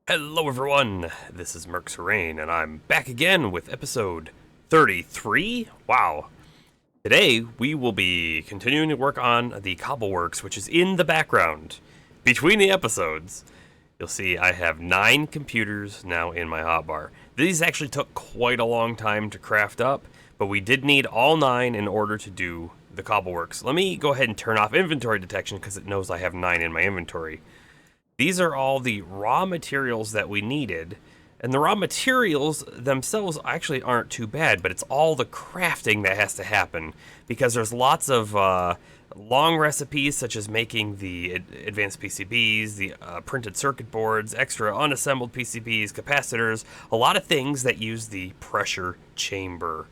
Hello everyone, this is Merc Serene, and I'm back again with episode 33. Wow. Today, we will be continuing to work on the Cobbleworks, which is in the background. Between the episodes, you'll see I have 9 computers now in my hotbar. These actually took quite a long time to craft up, but we did need all 9 in order to do the Cobbleworks. Let me go ahead and turn off inventory detection because it knows I have 9 in my inventory. These are all the raw materials that we needed, and the raw materials themselves actually aren't too bad, but it's all the crafting that has to happen, because there's lots of long recipes, such as making the advanced PCBs, the printed circuit boards, extra unassembled PCBs, capacitors, a lot of things that use the pressure chamber.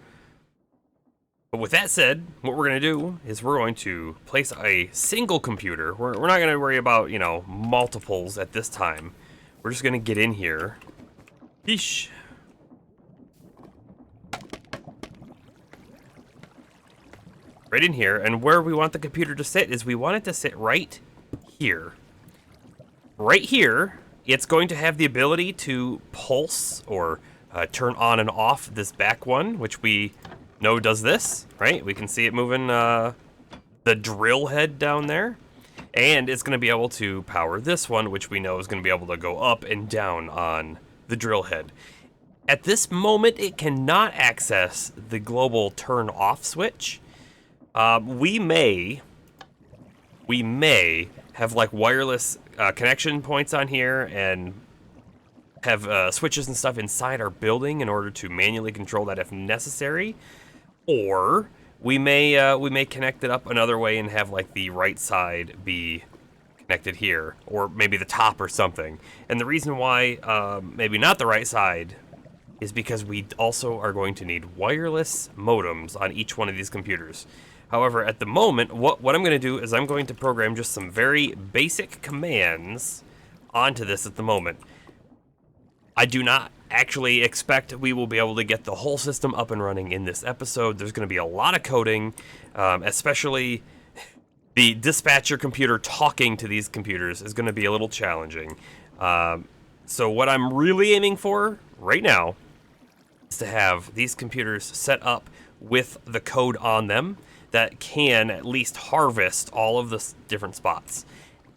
But with that said, what we're going to do is we're going to place a single computer. We're not going to worry about, multiples at this time. We're just going to get in here. Yeesh. Right in here, and where we want the computer to sit is we want it to sit right here. Right here, it's going to have the ability to pulse or turn on and off this back one, which we know does this, right? We can see it moving the drill head down there. And it's going to be able to power this one, which we know is going to be able to go up and down on the drill head. At this moment, it cannot access the global turn off switch. We may have like wireless connection points on here and have switches and stuff inside our building in order to manually control that if necessary. Or we may connect it up another way and have like the right side be connected here, or maybe the top or something. And the reason why maybe not the right side is because we also are going to need wireless modems on each one of these computers. However, at the moment, what I'm going to do is I'm going to program just some very basic commands onto this at the moment. I do not actually expect we will be able to get the whole system up and running in this episode. There's going to be a lot of coding, especially the dispatcher computer talking to these computers is going to be a little challenging. So what I'm really aiming for right now is to have these computers set up with the code on them that can at least harvest all of the different spots.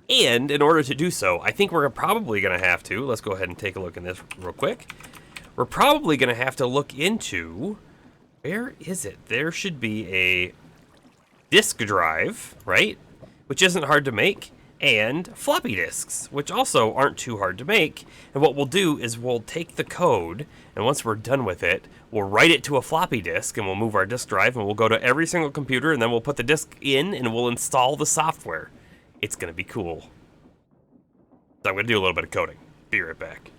And in order to do so, I think we're probably going to have to, let's go ahead and take a look at this real quick. We're probably going to have to look into, where is it? There should be a disk drive, right? Which isn't hard to make, and floppy disks, which also aren't too hard to make. And what we'll do is we'll take the code, and once we're done with it, we'll write it to a floppy disk, and we'll move our disk drive, and we'll go to every single computer, and then we'll put the disk in, and we'll install the software. It's going to be cool. So I'm going to do a little bit of coding. Be right back.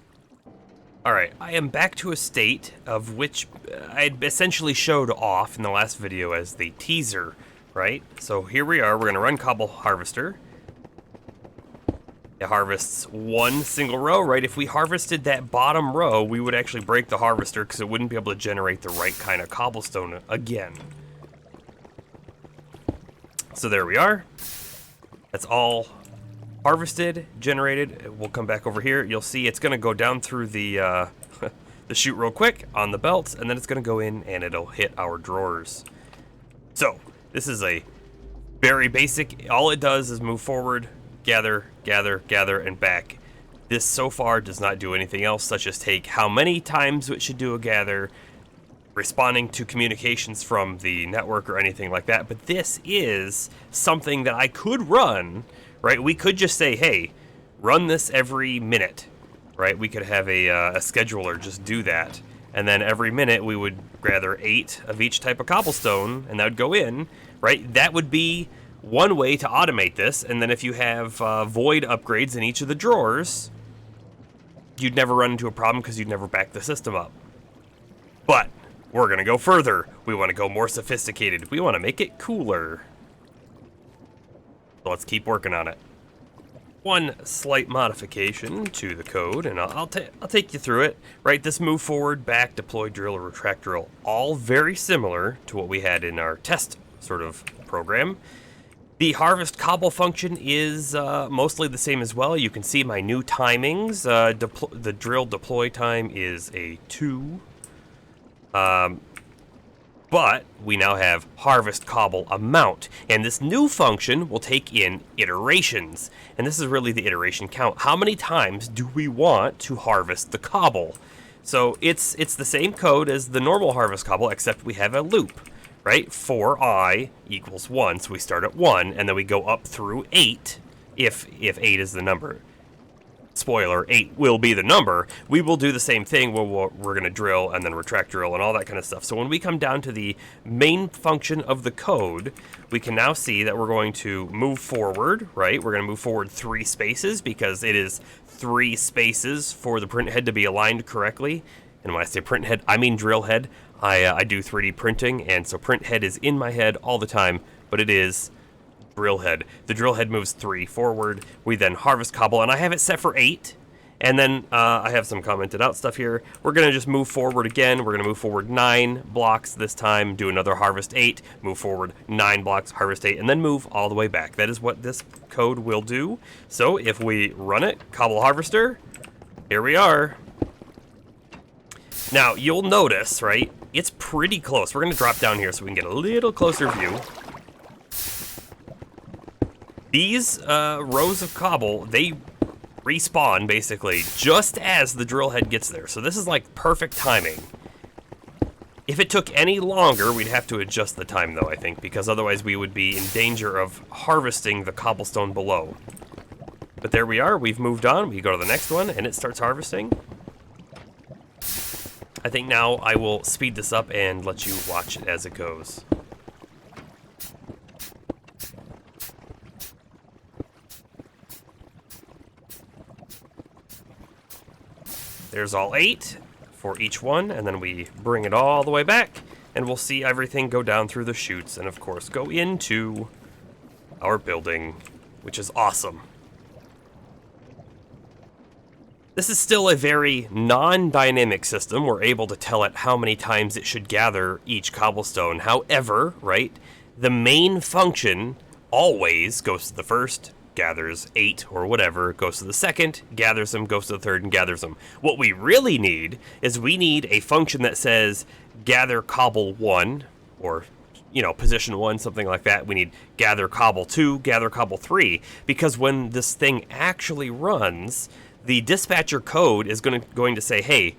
Alright, I am back to a state of which I essentially showed off in the last video as the teaser, right? So here we are. We're going to run Cobble Harvester. It harvests one single row, right? If we harvested that bottom row, we would actually break the harvester because it wouldn't be able to generate the right kind of cobblestone again. So there we are. That's all harvested, generated. We'll come back over here. You'll see it's going to go down through the the chute real quick on the belts, and then it's going to go in and it'll hit our drawers. So this is a very basic. All it does is move forward, gather, gather, gather, and back. This so far does not do anything else, such as take how many times it should do a gather, responding to communications from the network or anything like that. But this is something that I could run, right? We could just say, hey, run this every minute, right? We could have a scheduler just do that. And then every minute we would gather 8 of each type of cobblestone, and that would go in, right? That would be one way to automate this. And then if you have void upgrades in each of the drawers, you'd never run into a problem because you'd never back the system up. But we're going to go further. We want to go more sophisticated. We want to make it cooler. So let's keep working on it. One slight modification to the code, and I'll take you through it. Right, this move forward, back, deploy drill, or retract drill, all very similar to what we had in our test sort of program. The harvest cobble function is mostly the same as well. You can see my new timings. The drill deploy time is a 2. But we now have harvest cobble amount, and this new function will take in iterations. And this is really the iteration count. How many times do we want to harvest the cobble? So it's the same code as the normal harvest cobble, except we have a loop, right? For I equals 1, so we start at 1, and then we go up through 8, if 8 is the number. Spoiler, 8 will be the number. We will do the same thing where we're going to drill and then retract drill and all that kind of stuff. So when we come down to the main function of the code, we can now see that we're going to move forward, right? We're going to move forward 3 spaces because it is 3 spaces for the print head to be aligned correctly. And when I say print head, I mean drill head. I do 3D printing, and so print head is in my head all the time, but it is drill head. The drill head moves 3 forward. We then harvest cobble, and I have it set for 8. And then I have some commented out stuff here. We're going to just move forward again. We're going to move forward 9 blocks this time, do another harvest 8, move forward 9 blocks, harvest 8, and then move all the way back. That is what this code will do. So if we run it, cobble harvester, here we are. Now, you'll notice, right, it's pretty close. We're going to drop down here so we can get a little closer view. These rows of cobble, they respawn, basically, just as the drill head gets there. So this is like perfect timing. If it took any longer, we'd have to adjust the time, though, I think, because otherwise we would be in danger of harvesting the cobblestone below. But there we are. We've moved on. We go to the next one, and it starts harvesting. I think now I will speed this up and let you watch it as it goes. There's all 8 for each one, and then we bring it all the way back, and we'll see everything go down through the chutes, and of course go into our building, which is awesome. This is still a very non-dynamic system. We're able to tell it how many times it should gather each cobblestone. However, right, the main function always goes to the first, gathers 8 or whatever, goes to the second, gathers them, goes to the third, and gathers them. What we really need is we need a function that says gather cobble 1, or, you know, position 1, something like that. We need gather cobble 2, gather cobble 3, because when this thing actually runs, the dispatcher code is going to say, hey,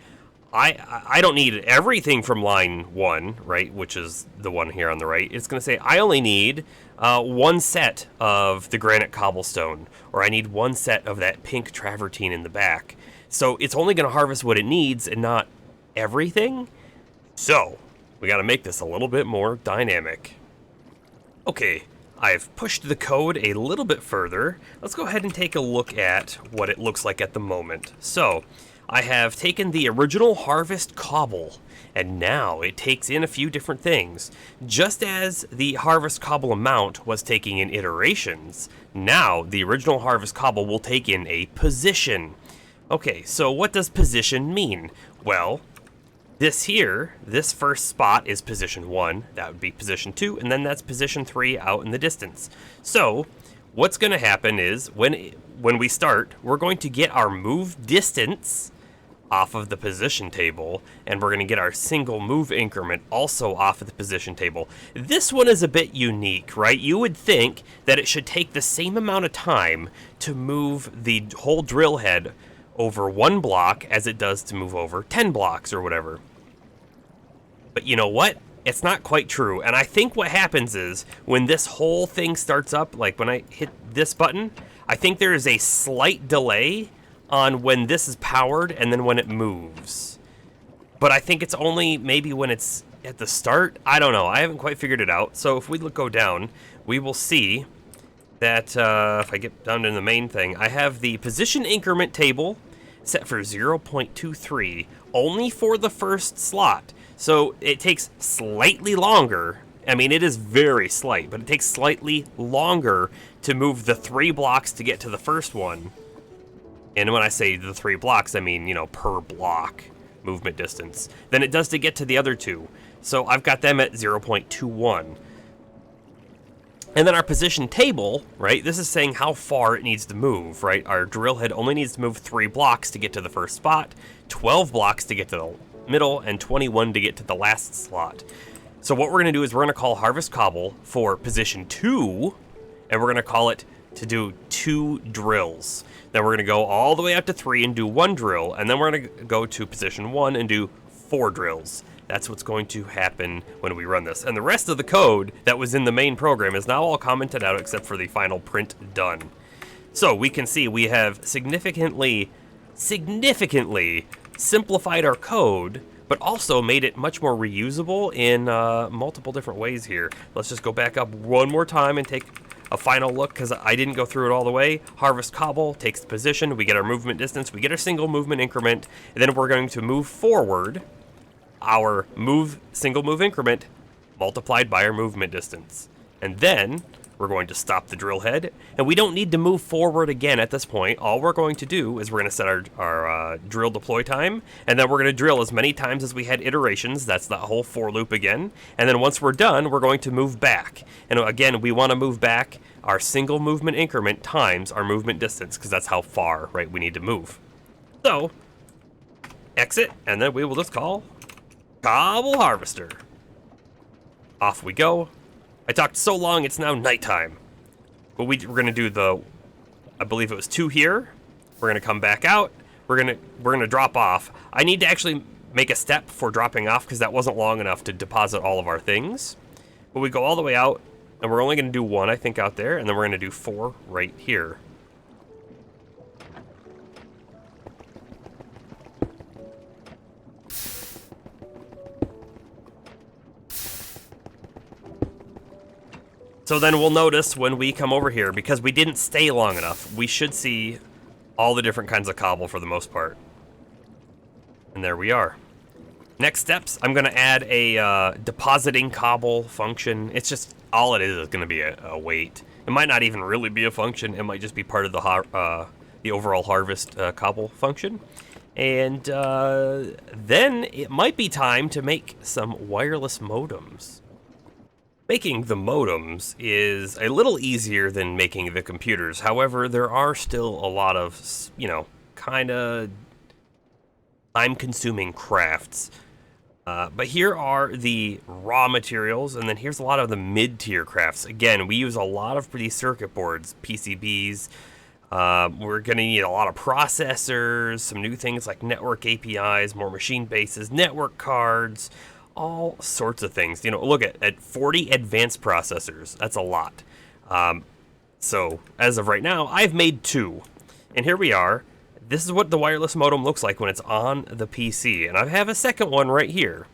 I don't need everything from line 1, right, which is the one here on the right. It's going to say, I only need 1 set of the granite cobblestone, or I need 1 set of that pink travertine in the back. So it's only going to harvest what it needs and not everything. So we got to make this a little bit more dynamic. Okay, I've pushed the code a little bit further. Let's go ahead and take a look at what it looks like at the moment. So I have taken the original harvest cobble, and now it takes in a few different things. Just as the harvest cobble amount was taking in iterations, now the original harvest cobble will take in a position. Okay, so what does position mean? Well, this first spot is position 1, that would be position 2, and then that's position 3 out in the distance. So what's going to happen is when we start, we're going to get our move distance off of the position table, and we're going to get our single move increment also off of the position table. This one is a bit unique, right? You would think that it should take the same amount of time to move the whole drill head over 1 block as it does to move over 10 blocks or whatever. But you know what? It's not quite true. And I think what happens is when this whole thing starts up, like when I hit this button, I think there is a slight delay on when this is powered and then when it moves. But I think it's only maybe when it's at the start. I don't know. I haven't quite figured it out. So if we go down, we will see that if I get down to the main thing, I have the position increment table set for 0.23, only for the first slot. So it takes slightly longer. I mean, it is very slight, but it takes slightly longer to move the 3 blocks to get to the first one. And when I say the 3 blocks, I mean, you know, per block movement distance, than it does to get to the other 2. So I've got them at 0.21. And then our position table, right, this is saying how far it needs to move, right? Our drill head only needs to move 3 blocks to get to the first spot, 12 blocks to get to the middle, and 21 to get to the last slot. So what we're going to do is we're going to call Harvest Cobble for position 2, and we're going to call it to do 2 drills. Then we're going to go all the way up to 3 and do 1 drill, and then we're going to go to position 1 and do 4 drills. That's what's going to happen when we run this. And the rest of the code that was in the main program is now all commented out except for the final print done. So we can see we have significantly simplified our code, but also made it much more reusable in multiple different ways here. Let's just go back up one more time and take a final look, because I didn't go through it all the way. Harvest Cobble takes the position, we get our movement distance, we get our single movement increment, and then we're going to move forward our single move increment multiplied by our movement distance. And then we're going to stop the drill head, and we don't need to move forward again at this point. All we're going to do is we're going to set our drill deploy time, and then we're going to drill as many times as we had iterations. That's the whole for loop again. And then once we're done, we're going to move back. And again, we want to move back our single movement increment times our movement distance, because that's how far, right, we need to move. So exit, and then we will just call Cobble Harvester. Off we go. I talked so long, it's now nighttime. But we're gonna do I believe it was 2 here. We're gonna come back out. We're gonna drop off. I need to actually make a step for dropping off, because that wasn't long enough to deposit all of our things. But we go all the way out, and we're only gonna do 1, I think, out there, and then we're gonna do 4 right here. So then we'll notice when we come over here, because we didn't stay long enough, we should see all the different kinds of cobble for the most part. And there we are. Next steps, I'm going to add a depositing cobble function. It's just, all it is going to be a wait. It might not even really be a function. It might just be part of the overall harvest cobble function. And then it might be time to make some wireless modems. Making the modems is a little easier than making the computers. However, there are still a lot of, kind of time-consuming crafts. But here are the raw materials, and then here's a lot of the mid-tier crafts. Again, we use a lot of these circuit boards, PCBs. We're going to need a lot of processors, some new things like network APIs, more machine bases, network cards, all sorts of things. Look at 40 advanced processors. That's a lot. So as of right now, I've made 2. And here we are. This is what the wireless modem looks like when it's on the PC. And I have a second one right here.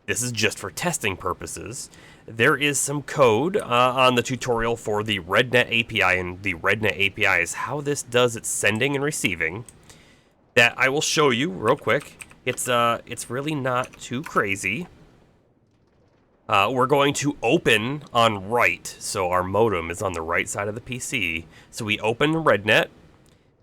This is just for testing purposes. There is some code on the tutorial for the RedNet API, and the RedNet API is how this does its sending and receiving, that I will show you real quick. It's really not too crazy. We're going to open on right, so our modem is on the right side of the PC. So we open RedNet,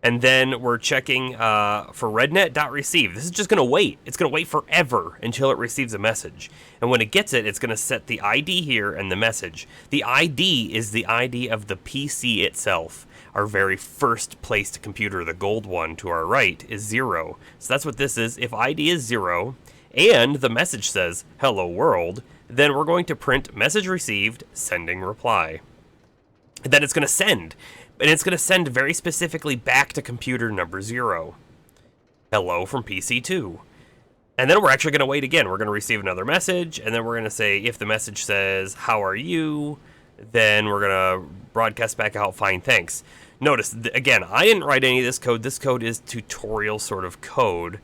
and then we're checking for rednet.receive. This is just going to wait. It's going to wait forever until it receives a message. And when it gets it, it's going to set the ID here and the message. The ID is the ID of the PC itself. Our very first placed computer, the gold one to our right, is 0. So that's what this is. If ID is 0, and the message says, hello world, then we're going to print message received, sending reply. And then it's going to send. And it's going to send very specifically back to computer number 0. Hello from PC2. And then we're actually going to wait again. We're going to receive another message, and then we're going to say, if the message says, how are you? Then we're going to broadcast back out, fine, thanks. Notice, again, I didn't write any of this code. This code is tutorial sort of code.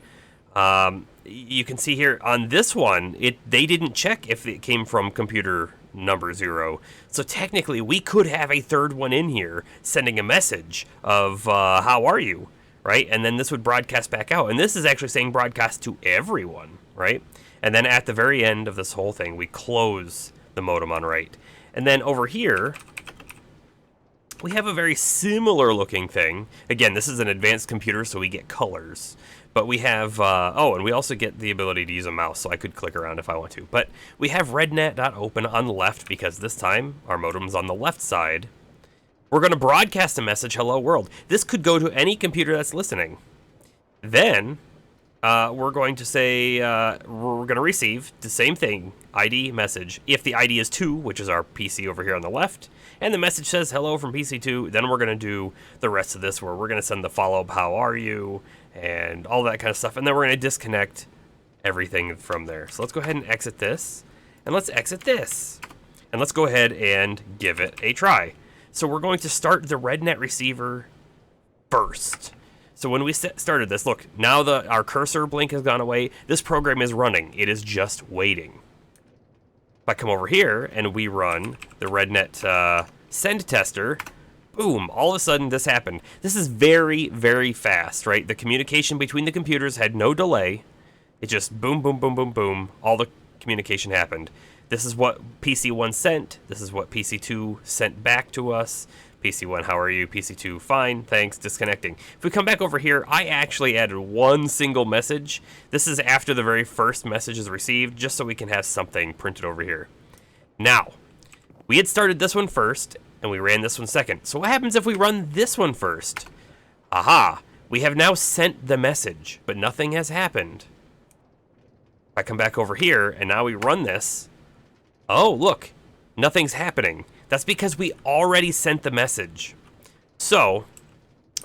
You can see here on this one, they didn't check if it came from computer number 0. So technically, we could have a third one in here sending a message of how are you, right? And then this would broadcast back out. And this is actually saying broadcast to everyone, right? And then at the very end of this whole thing, we close the modem on right. And then over here, we have a very similar looking thing. Again, this is an advanced computer, so we get colors. But we have, oh, and we also get the ability to use a mouse, so I could click around if I want to. But we have rednet.open on the left because this time our modem's on the left side. We're going to broadcast a message, hello world. This could go to any computer that's listening. Then we're going to say we're going to receive the same thing, ID message. If the ID is 2, which is our PC over here on the left, and the message says hello from PC2, then we're going to do the rest of this where we're going to send the follow-up, how are you, and all that kind of stuff. And then we're going to disconnect everything from there. So let's go ahead and exit this, and let's exit this. And let's go ahead and give it a try. So we're going to start the RedNet receiver first. So when we started this, look, now our cursor blink has gone away. This program is running. It is just waiting. If I come over here and we run the RedNet send tester, boom, all of a sudden this happened. This is very, very fast, right? The communication between the computers had no delay. It just boom, boom, boom, boom, boom. All the communication happened. This is what PC1 sent. This is what PC2 sent back to us. PC1, how are you? PC2, fine, thanks, disconnecting. If we come back over here, I actually added one single message. This is after the very first message is received, just so we can have something printed over here. Now, we had started this one first, and we ran this one second. So what happens if we run this one first? Aha, we have now sent the message, but nothing has happened. If I come back over here, and now we run this, oh, look, nothing's happening. That's because we already sent the message. So,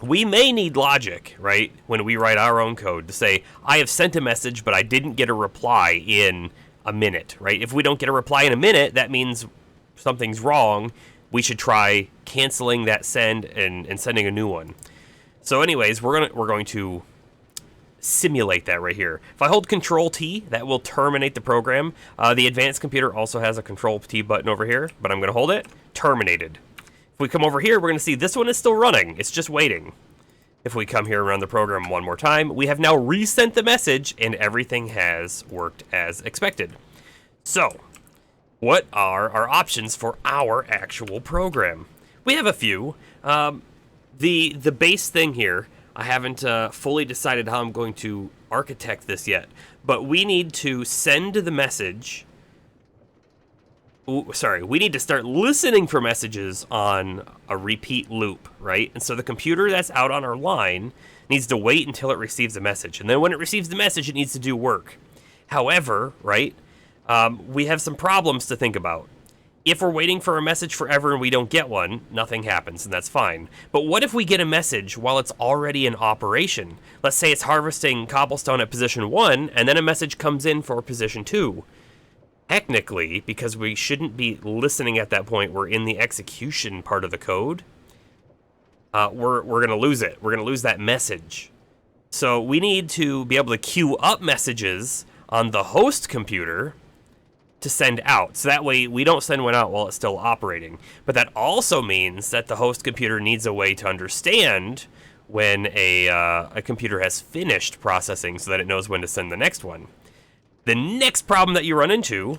we may need logic, right, when we write our own code to say, I have sent a message, but I didn't get a reply in a minute, right? If we don't get a reply in a minute, that means something's wrong. We should try canceling that send and sending a new one. So anyways, we're going to simulate that right here. If I hold Control-T, that will terminate the program. The advanced computer also has a Control-T button over here, but I'm going to hold it. Terminated. If we come over here, we're going to see this one is still running. It's just waiting. If we come here and run the program one more time, we have now resent the message, and everything has worked as expected. So, what are our options for our actual program? We have a few. The base thing here, I haven't fully decided how I'm going to architect this yet, but we need to send the message. We need to start listening for messages on a repeat loop, right? And so the computer that's out on our line needs to wait until it receives a message. And then when it receives the message, it needs to do work. However, right, we have some problems to think about. If we're waiting for a message forever and we don't get one, nothing happens, and that's fine. But what if we get a message while it's already in operation? Let's say it's harvesting cobblestone at position 1, and then a message comes in for position 2. Technically, because we shouldn't be listening at that point, we're in the execution part of the code, we're going to lose it. We're going to lose that message. So we need to be able to queue up messages on the host computer to send out. So that way we don't send one out while it's still operating. But that also means that the host computer needs a way to understand when a computer has finished processing so that it knows when to send the next one. The next problem that you run into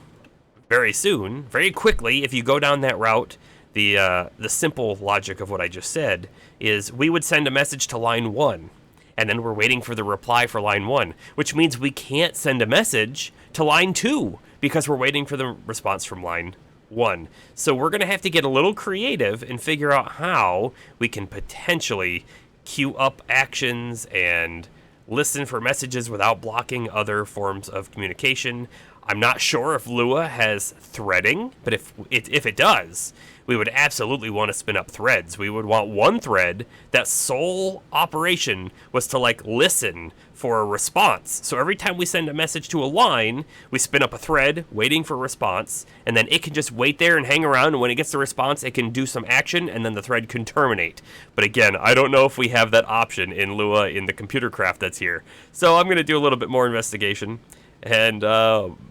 very soon, very quickly, if you go down that route, the simple logic of what I just said is we would send a message to line 1, and then we're waiting for the reply for line 1, which means we can't send a message to line 2 because we're waiting for the response from line 1. So we're going to have to get a little creative and figure out how we can potentially queue up actions and listen for messages without blocking other forms of communication. I'm not sure if Lua has threading, but if it does, we would absolutely want to spin up threads. We would want one thread that sole operation was to listen for a response. So every time we send a message to a line, we spin up a thread waiting for a response, and then it can just wait there and hang around, and when it gets the response, it can do some action, and then the thread can terminate. But again, I don't know if we have that option in Lua in the computer craft that's here. So I'm going to do a little bit more investigation, and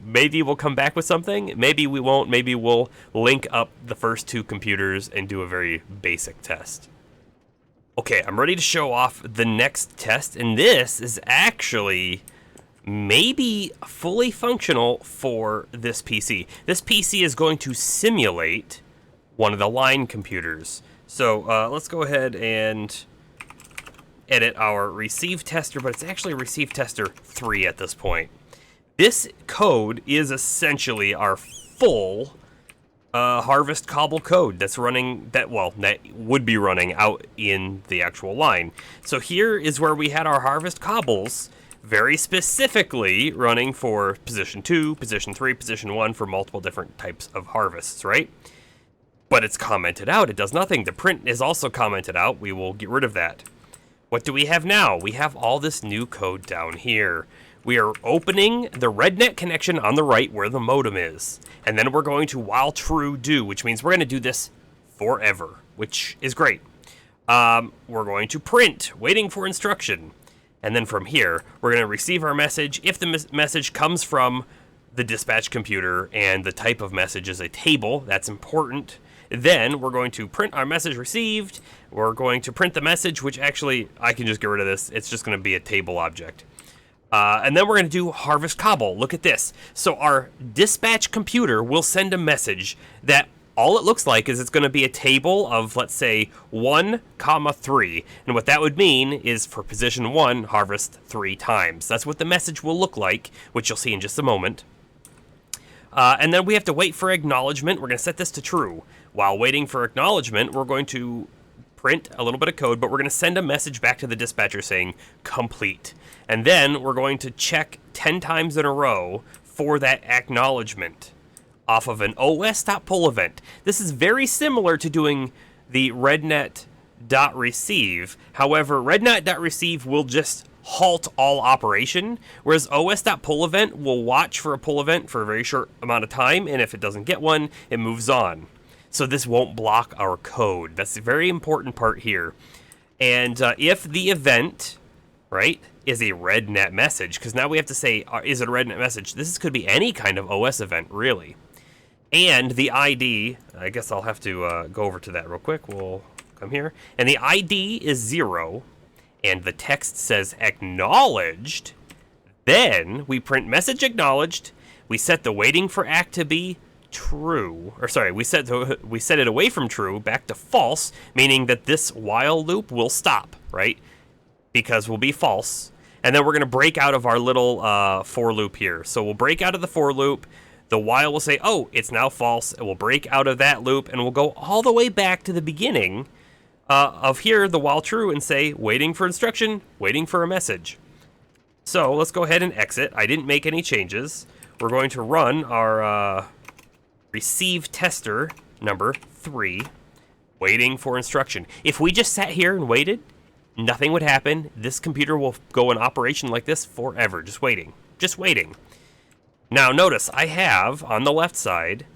maybe we'll come back with something. Maybe we won't. Maybe we'll link up the first two computers and do a very basic test. Okay, I'm ready to show off the next test, and this is actually maybe fully functional for this PC. This PC is going to simulate one of the line computers. So let's go ahead and edit our receive tester, but it's actually receive tester 3 at this point. This code is essentially our full harvest cobble code that's running, that would be running out in the actual line. So here is where we had our harvest cobbles very specifically running for position 2, position 3, position 1 for multiple different types of harvests, right? But it's commented out. It does nothing. The print is also commented out. We will get rid of that. What do we have now? We have all this new code down here. We are opening the RedNet connection on the right where the modem is. And then we're going to while true do, which means we're going to do this forever, which is great. We're going to print, waiting for instruction. And then from here, we're going to receive our message. If the message comes from the dispatch computer and the type of message is a table, that's important. Then we're going to print our message received. We're going to print the message, which actually, I can just get rid of this. It's just going to be a table object. And then we're going to do harvest cobble. Look at this. So our dispatch computer will send a message that all it looks like is it's going to be a table of, let's say, 1, 3. And what that would mean is for position 1, harvest 3 times. That's what the message will look like, which you'll see in just a moment. And then we have to wait for acknowledgement. We're going to set this to true. While waiting for acknowledgement, we're going to print a little bit of code, but we're going to send a message back to the dispatcher saying complete. And then we're going to check 10 times in a row for that acknowledgement off of an os.pull event. This is very similar to doing the rednet.receive. However, rednet.receive will just halt all operation, whereas os.pull event will watch for a pull event for a very short amount of time, and if it doesn't get one, it moves on. So this won't block our code. That's a very important part here. And if the event, right, is a rednet message, because now we have to say, is it a rednet message? This could be any kind of OS event, really. And the ID, I guess I'll have to go over to that real quick. We'll come here. And the ID is 0, and the text says acknowledged. Then we print message acknowledged. We set the waiting for act to be true. Or sorry, we set it away from true back to false, meaning that this while loop will stop, right? Because we'll be false. And then we're going to break out of our little for loop here. So we'll break out of the for loop. The while will say, oh, it's now false. It will break out of that loop, and we'll go all the way back to the beginning of here, the while true, and say, waiting for instruction, waiting for a message. So let's go ahead and exit. I didn't make any changes. We're going to run our receive tester number 3, waiting for instruction. If we just sat here and waited, nothing would happen. This computer will go in operation like this forever, just waiting, just waiting. Now notice I have on the left side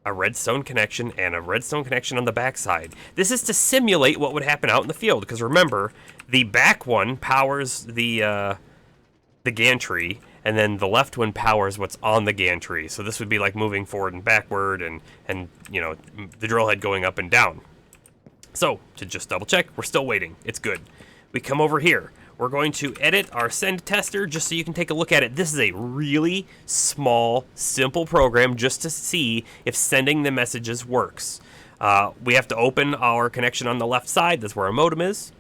a redstone connection and a redstone connection on the back side. This is to simulate what would happen out in the field, because remember, the back one powers the gantry, and then the left one powers what's on the gantry. So this would be like moving forward and backward, and you know, the drill head going up and down. So to just double check, we're still waiting. It's good. We come over here. We're going to edit our send tester just so you can take a look at it. This is a really small, simple program just to see if sending the messages works. We have to open our connection on the left side. That's where our modem is.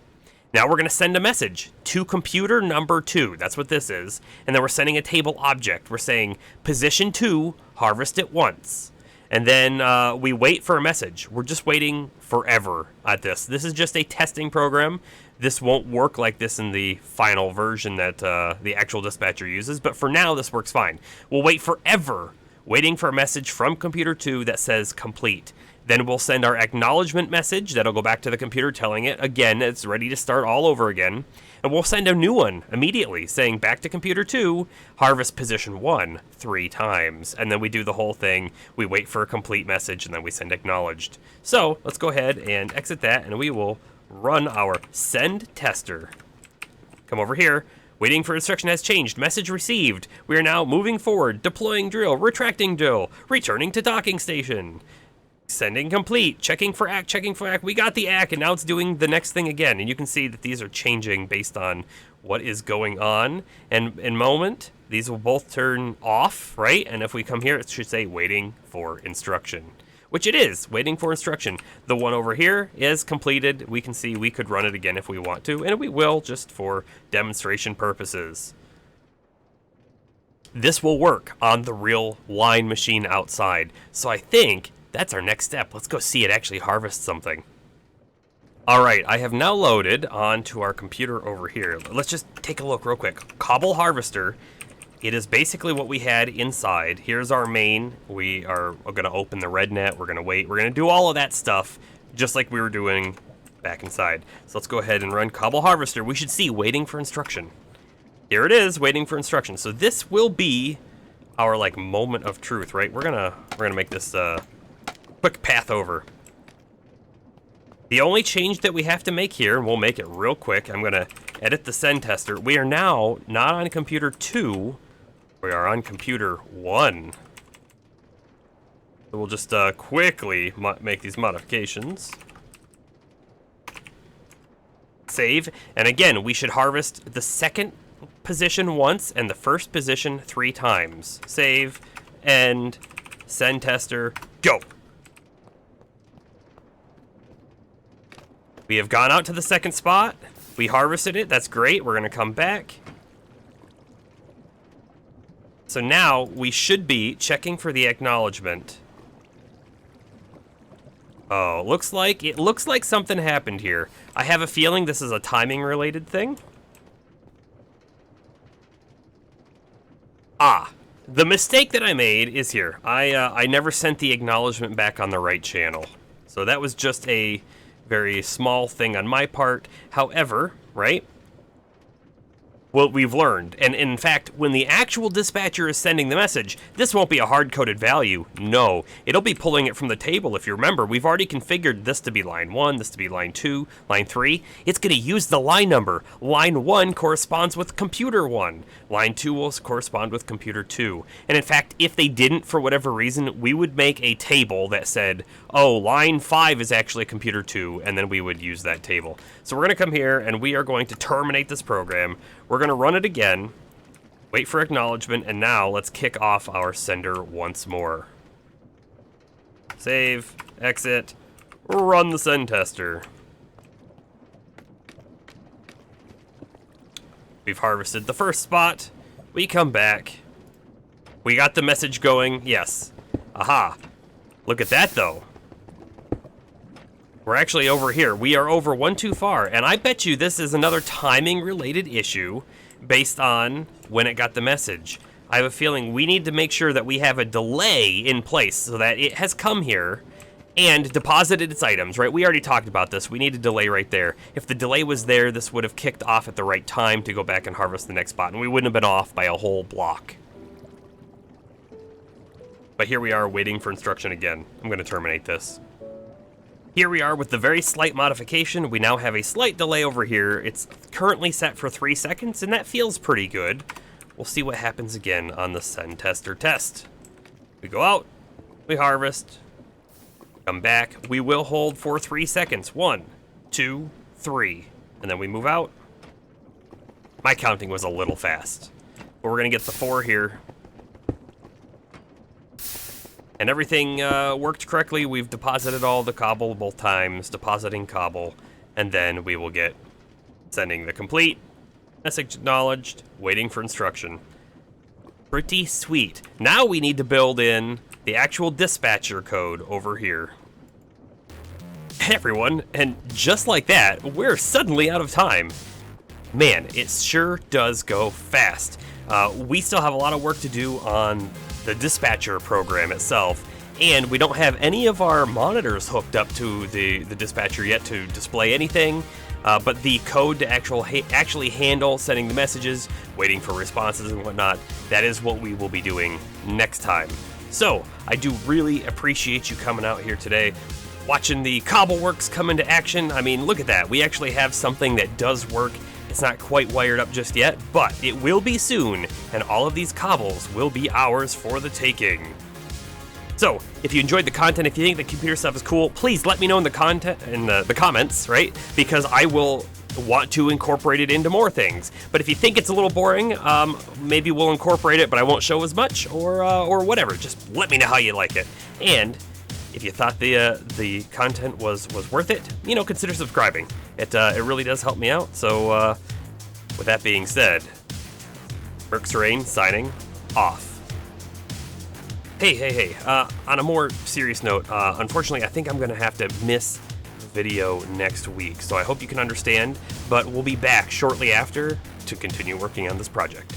Now we're going to send a message to computer number 2. That's what this is. And then we're sending a table object. We're saying position 2, harvest it once. And then we wait for a message. We're just waiting forever at this. This is just a testing program. This won't work like this in the final version that the actual dispatcher uses, but for now, this works fine. We'll wait forever, waiting for a message from computer 2 that says complete. Then we'll send our acknowledgement message that'll go back to the computer telling it, again, it's ready to start all over again. And we'll send a new one immediately saying back to computer 2, harvest position 1 3 times. And then we do the whole thing. We wait for a complete message, and then we send acknowledged. So let's go ahead and exit that, and we will run our send tester. Come over here. Waiting for instruction has changed. Message received. We are now moving forward. Deploying drill. Retracting drill. Returning to docking station. Sending complete. Checking for ACK. Checking for ACK. We got the ACK, and now it's doing the next thing again. And you can see that these are changing based on what is going on. And in a moment, these will both turn off, right? And if we come here, it should say waiting for instruction, which it is, waiting for instruction. The one over here is completed. We can see we could run it again if we want to, and we will just for demonstration purposes. This will work on the real line machine outside. So I think that's our next step. Let's go see it actually harvest something. All right, I have now loaded onto our computer over here. Let's just take a look real quick. Cobble harvester. It is basically what we had inside. Here's our main. We are going to open the red net. We're going to wait. We're going to do all of that stuff just like we were doing back inside. So let's go ahead and run cobble harvester. We should see waiting for instruction. Here it is, waiting for instruction. So this will be our like moment of truth, right? We're gonna make this quick path over. The only change that we have to make here, and we'll make it real quick, I'm gonna edit the send tester. We are now not on computer 2, we are on computer 1. So we'll just quickly make these modifications. Save, and again, we should harvest the second position once and the first position 3 times. Save, end, send tester, go. We have gone out to the second spot. We harvested it. That's great. We're going to come back. So now we should be checking for the acknowledgement. Oh, it looks like something happened here. I have a feeling this is a timing related thing. The mistake that I made is here. I never sent the acknowledgement back on the right channel. So that was just a very small thing on my part. However, right? What we've learned, and in fact, when the actual dispatcher is sending the message, this won't be a hard-coded value. No, it'll be pulling it from the table. If you remember, we've already configured this to be line 1, this to be line 2, line 3. It's going to use the line number. Line 1 corresponds with computer 1. Line 2 will correspond with computer 2. And in fact, if they didn't, for whatever reason, we would make a table that said, oh, line 5 is actually computer 2, and then we would use that table. So we're going to come here, and we are going to terminate this program. We're going to run it again, wait for acknowledgement, and now let's kick off our sender once more. Save, exit, run the send tester. We've harvested the first spot. We come back. We got the message going, yes. Aha. Look at that, though. We're actually over here. We are over one too far, and I bet you this is another timing-related issue based on when it got the message. I have a feeling we need to make sure that we have a delay in place so that it has come here and deposited its items, right? We already talked about this. We need a delay right there. If the delay was there, this would have kicked off at the right time to go back and harvest the next spot, and we wouldn't have been off by a whole block. But here we are waiting for instruction again. I'm going to terminate this. Here we are with the very slight modification. We now have a slight delay over here. It's currently set for 3 seconds, and that feels pretty good. We'll see what happens again on the send tester test. We go out, we harvest, come back. We will hold for 3 seconds. 1, 2, 3. And then we move out. My counting was a little fast, but we're going to get the 4 here. And everything worked correctly. We've deposited all the cobble both times, depositing cobble, and then we will get sending the complete, message acknowledged, waiting for instruction. Pretty sweet. Now we need to build in the actual dispatcher code over here. Hey everyone, and just like that, we're suddenly out of time. Man, it sure does go fast. We still have a lot of work to do on the dispatcher program itself, and we don't have any of our monitors hooked up to the dispatcher yet to display anything, but the code to actually handle sending the messages, waiting for responses and whatnot, that is what we will be doing next time. So, I do really appreciate you coming out here today, watching the Cobbleworks come into action. I mean, look at that. We actually have something that does work. It's not quite wired up just yet, but it will be soon, and all of these cobbles will be ours for the taking. So, if you enjoyed the content, if you think the computer stuff is cool, please let me know in the comments, right? Because I will want to incorporate it into more things. But if you think it's a little boring, maybe we'll incorporate it, but I won't show as much, or whatever. Just let me know how you like it. And If you thought the content was worth it, consider subscribing. It really does help me out. So with that being said, Mercs Rain signing off. Hey. On a more serious note, unfortunately, I think I'm going to have to miss the video next week. So I hope you can understand, but we'll be back shortly after to continue working on this project.